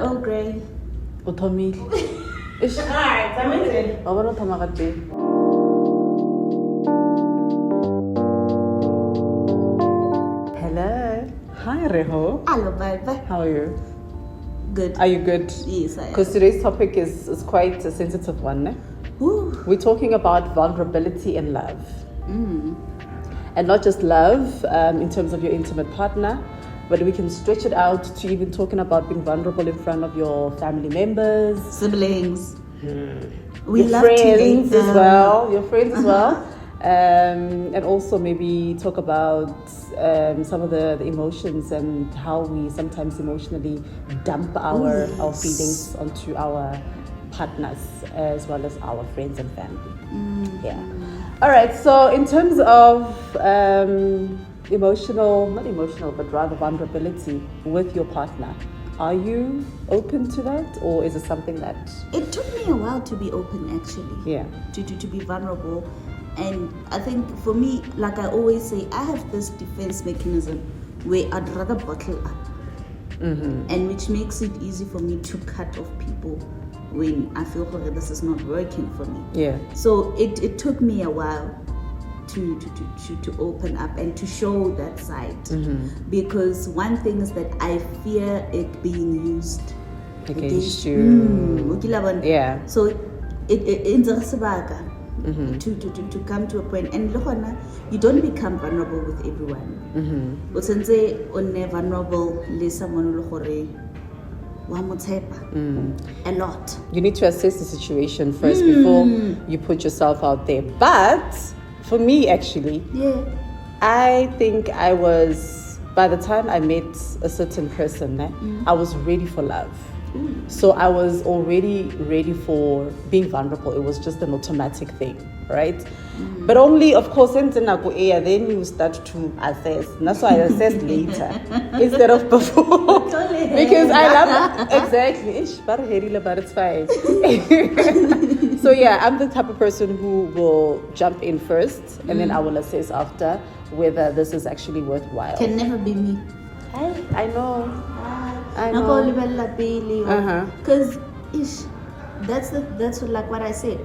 Earl Grey. Uthomile. Alright, I'm in it. I want to thoma ka teng. Hello. Hi, Reho. Hello, baby. How are you? Good. Are you good? Yes, I am. Because today's topic is quite a sensitive one. Ooh. We're talking about vulnerability in love. And not just love in terms of your intimate partner, but we can stretch it out to even talking about being vulnerable in front of your family members, Siblings. We your love friends to as well, your friends as well. And also maybe talk about some of the emotions and how we sometimes emotionally dump our feelings onto our partners as well as our friends and family. Yeah. All right. So in terms of not emotional, but rather vulnerability with your partner, are you open to that, or is it something that... It took me a while to be open, actually. Yeah. To be vulnerable. And I think for me, like I always say, I have this defense mechanism where I'd rather bottle up. And which makes it easy for me to cut off people when I feel okay, this is not working for me. Yeah. So it took me a while to open up and to show that side. Because one thing is that I fear it being used Against you. Yeah. So it to come to a point, and you don't become vulnerable with everyone. But since you're vulnerable with someone a lot. You need to assess the situation first before you put yourself out there. But for me, actually, I think I was, by the time I met a certain person, I was ready for love. So I was already ready for being vulnerable. It was just an automatic thing, right? But only, of course, then you start to assess. That's why I assessed later instead of before. Because I love it. Exactly. But it's fine. So yeah, I'm the type of person who will jump in first, and then I will assess after whether this is actually worthwhile. Can never be me. I know. Because that's like what I said.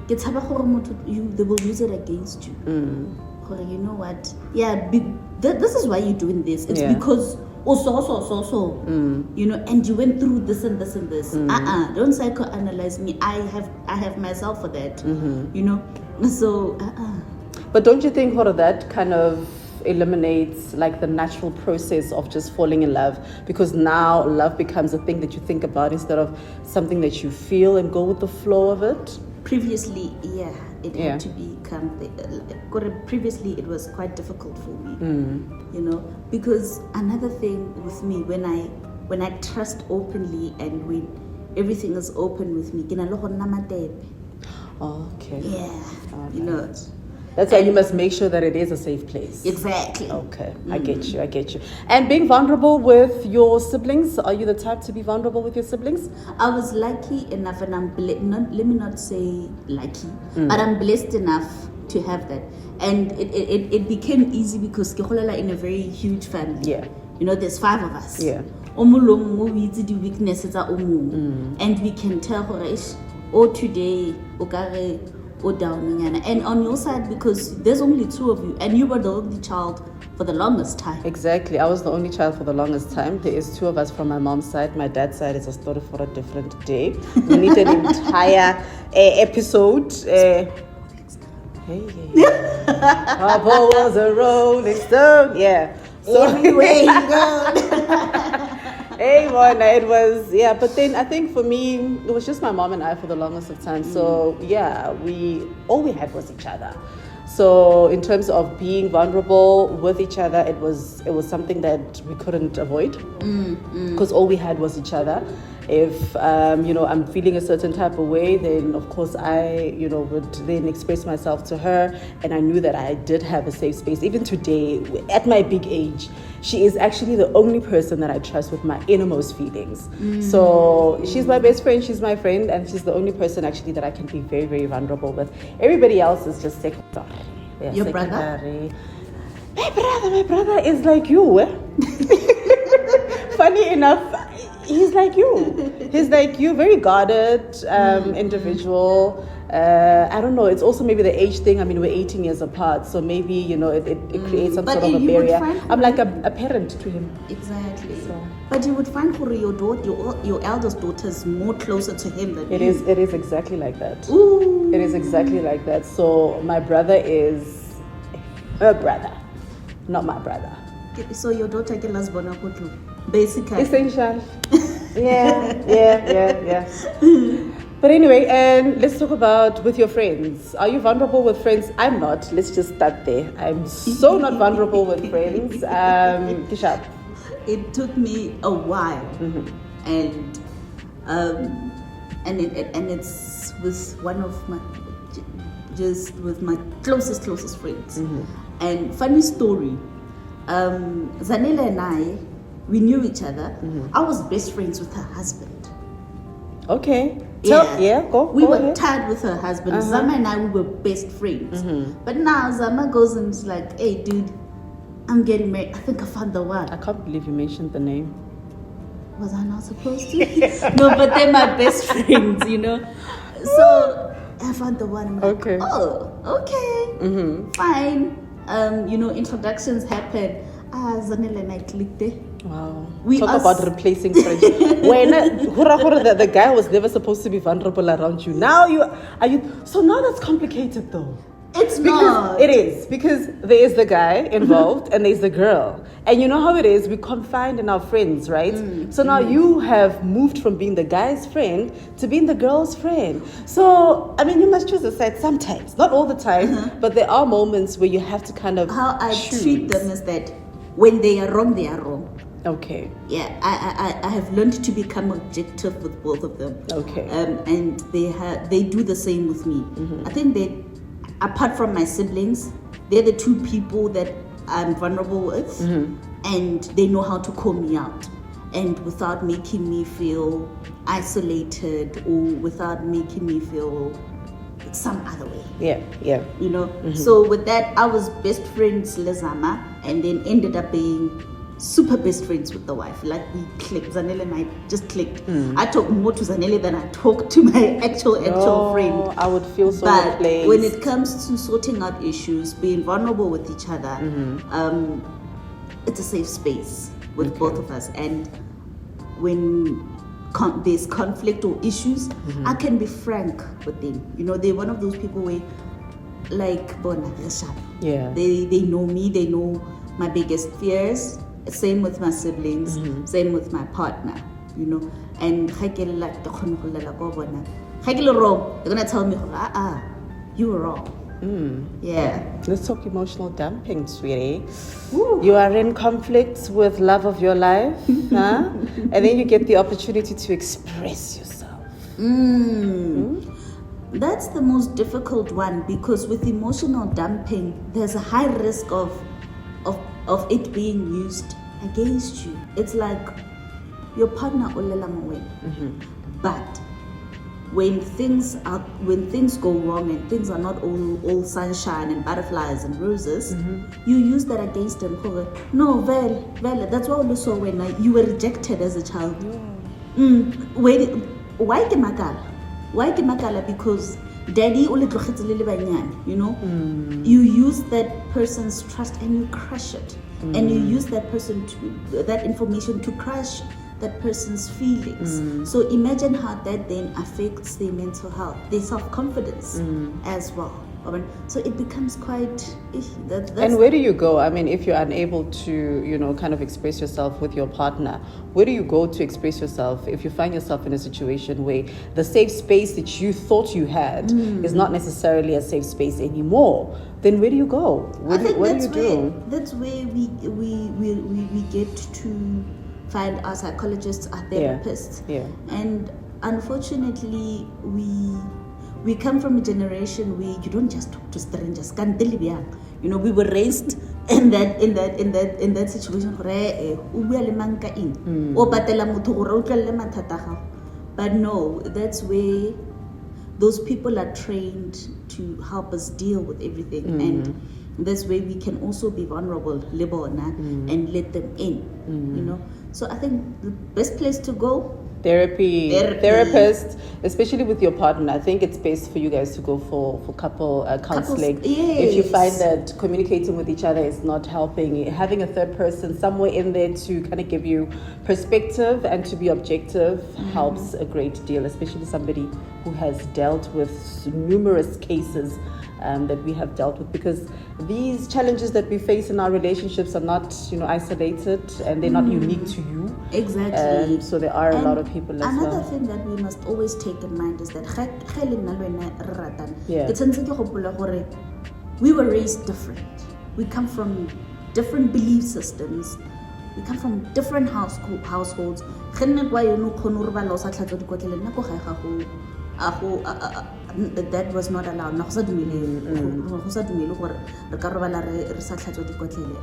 They will use it against you. You know what? Yeah, this is why you're doing this. It's because you know, and you went through this and this and this. Don't psychoanalyze me. I have myself for that. You know, so But don't you think that kind of eliminates like the natural process of just falling in love, because now love becomes a thing that you think about instead of something that you feel and go with the flow of it? Previously, it had to become previously it was quite difficult for me, you know, because another thing with me, when I trust openly and when everything is open with me, you know. That's why you must make sure that it is a safe place. Exactly. Okay, I get you. And being vulnerable with your siblings, are you the type to be vulnerable with your siblings? I was lucky enough, and let me not say lucky, but I'm blessed enough to have that. And it became easy because Keholela in a very huge family. Yeah. You know, there's 5 of us. Yeah. We see the weaknesses are and we can tell today or down, and on your side, because there's only 2 of you and you were the only child for the longest time. Exactly, I was the only child for the longest time. There is 2 of us from my mom's side. My dad's side is a story for a different day. We need an entire episode. Papa was a rolling stone. Yeah. So anyway, you go. Hey, one, it was, but then I think for me, it was just my mom and I for the longest of time. So, all we had was each other. So, in terms of being vulnerable with each other, it was something that we couldn't avoid because all we had was each other. If, I'm feeling a certain type of way, then of course I, would then express myself to her. And I knew that I did have a safe space. Even today, at my big age, she is actually the only person that I trust with my innermost feelings. So she's my best friend, she's my friend, and she's the only person actually that I can be very, very vulnerable with. Everybody else is just secondary. Yeah, your secondary. Brother? My brother is like you. Funny enough, He's like you. He's like you, very guarded individual. I don't know. It's also maybe the age thing. I mean, we're 18 years apart, so maybe it creates some But sort of a you would barrier. find- I'm like a parent to him. Exactly. So. But you would find your daughter, your eldest daughter is more closer to him than It you. is. It is exactly like that. Ooh. It is exactly like that. So my brother is her brother, not my brother. So your daughter can last bona kutlu, basically. Essential. Yeah. But anyway, and let's talk about with your friends. Are you vulnerable with friends? I'm not. Let's just start there. I'm so not vulnerable with friends. Kishab. It took me a while, and it's with one of my just with my closest friends. And funny story, Zanele and I, we knew each other. I was best friends with her husband. Okay. Go. We go were ahead. tied with her husband. Zama and I, we were best friends. But now Zama goes and is like, hey dude, I'm getting married. I think I found the one. I can't believe you mentioned the name. Was I not supposed to? No, but they're my best friends, So I found the one. I'm like, Okay. oh, okay. Fine. Introductions happen. Zanele and I clicked there. Wow. We Talk are about replacing friendship. When the guy was never supposed to be vulnerable around you. Now so now that's complicated though. It's Because not. it is. Because there is the guy involved and there's the girl. And you know how it is, we confined in our friends, right? So now you have moved from being the guy's friend to being the girl's friend. So, I mean, you must choose a side sometimes. Not all the time, but there are moments where you have to kind of How I choose. treat them is that when they are wrong, they are wrong. Okay. Yeah, I have learned to become objective with both of them. Okay. And they do the same with me. I think apart from my siblings, they're the two people that I'm vulnerable with, and they know how to call me out, and without making me feel isolated or without making me feel some other way. Yeah. So with that, I was best friends Lezama, and then ended up being super best friends with the wife. Like we clicked. Zanele and I just clicked. I talk more to Zanele than I talk to my actual friend. I would feel so But replaced. when it comes to sorting out issues, being vulnerable with each other, it's a safe space with both of us. And when there's conflict or issues, I can be frank with them. They're one of those people where, like, bona, they're sharp. Yeah. They know me. They know my biggest fears. Same with my siblings. Same with my partner. And like the wrong, they're gonna tell me, you were wrong. Yeah. Let's talk emotional dumping, sweetie. Ooh. You are in conflict with love of your life, huh? And then you get the opportunity to express yourself. That's the most difficult one, because with emotional dumping, there's a high risk of it being used against you. It's like your partner olelang away. But when things go wrong and things are not all sunshine and butterflies and roses, you use that against them. No, Vel, that's why we saw when you were rejected as a child. Why ke makala? Because daddy only you use that person's trust and you crush it, and you use that information to crush that person's feelings. So imagine how that then affects their mental health, their self-confidence as well. So it becomes quite that's And where do you go? I mean, if you're unable to, kind of express yourself with your partner, where do you go to express yourself? If you find yourself in a situation where the safe space that you thought you had is not necessarily a safe space anymore, then where do you go? What do you do? That's where we get to find our psychologists, our therapists. Yeah. And unfortunately, we come from a generation where you don't just talk to strangers. We were raised in that situation. But no, that's where those people are trained to help us deal with everything. And that's where we can also be vulnerable, and let them in. So I think the best place to go, Therapy. Therapist, especially with your partner. I think it's best for you guys to go for couple counseling. If you find that communicating with each other is not helping, having a third person somewhere in there to kind of give you perspective and to be objective helps a great deal, especially somebody who has dealt with numerous cases that we have dealt with, because these challenges that we face in our relationships are not, isolated, and they're not unique to you. Exactly. So there are a lot of people as well. Another thing that we must always take in mind is that we were raised different. We come from different belief systems. We come from different households. That was not allowed.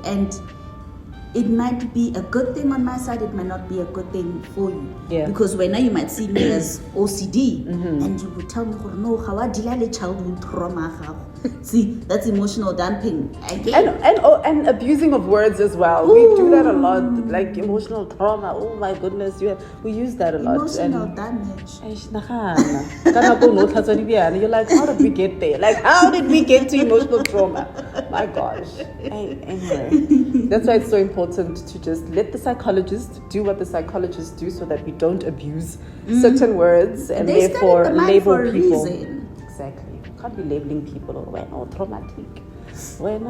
And it might be a good thing on my side, it might not be a good thing for you. Yeah. Because when you might see me as OCD, and you would tell me, no, how I deal with childhood trauma. See, that's emotional dumping. And abusing of words as well. Ooh. We do that a lot, like emotional trauma. Oh my goodness, we use that a lot. Emotional damage. You're like, how did we get there? Like, how did we get to emotional trauma? My gosh. Anyway, that's why it's so important to just let the psychologist do what the psychologists do, so that we don't abuse certain words and they therefore label for a people. Reason. Exactly. You can't be labeling people when traumatic. When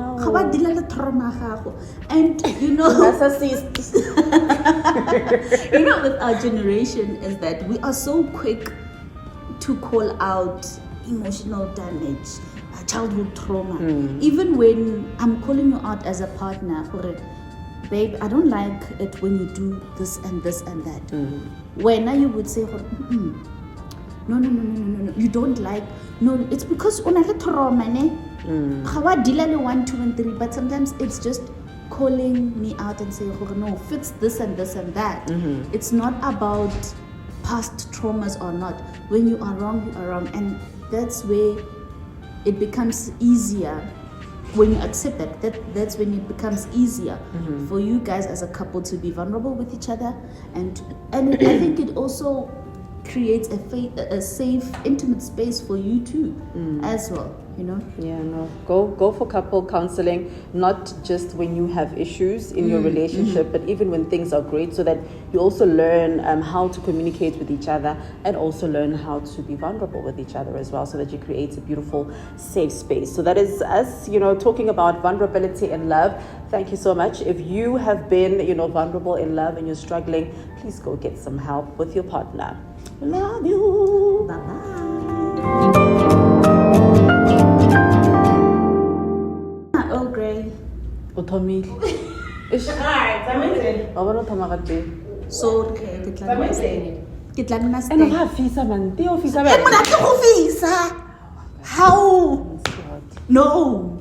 And with our generation is that we are so quick to call out emotional damage, childhood trauma. Even when I'm calling you out as a partner, babe, I don't like it when you do this and this and that. When you would say, no, you don't like, no, it's because unale trauma ne. Hawa dilale 1, 2, and 3, but sometimes it's just calling me out and saying, no, fix this and this and that. It's not about past traumas or not. When you are wrong, you are wrong, and that's where it becomes easier. When you accept that's when it becomes easier for you guys as a couple to be vulnerable with each other, and I think it also creates a safe, intimate space for you too, as well. Go for couple counseling, not just when you have issues in your relationship, but even when things are great, so that you also learn how to communicate with each other, and also learn how to be vulnerable with each other as well, so that you create a beautiful, safe space. So that is us, talking about vulnerability in love. Thank you so much. If you have been, vulnerable in love and you're struggling, please go get some help with your partner. Love you. Bye-bye. Oh, great. So, okay. How? No.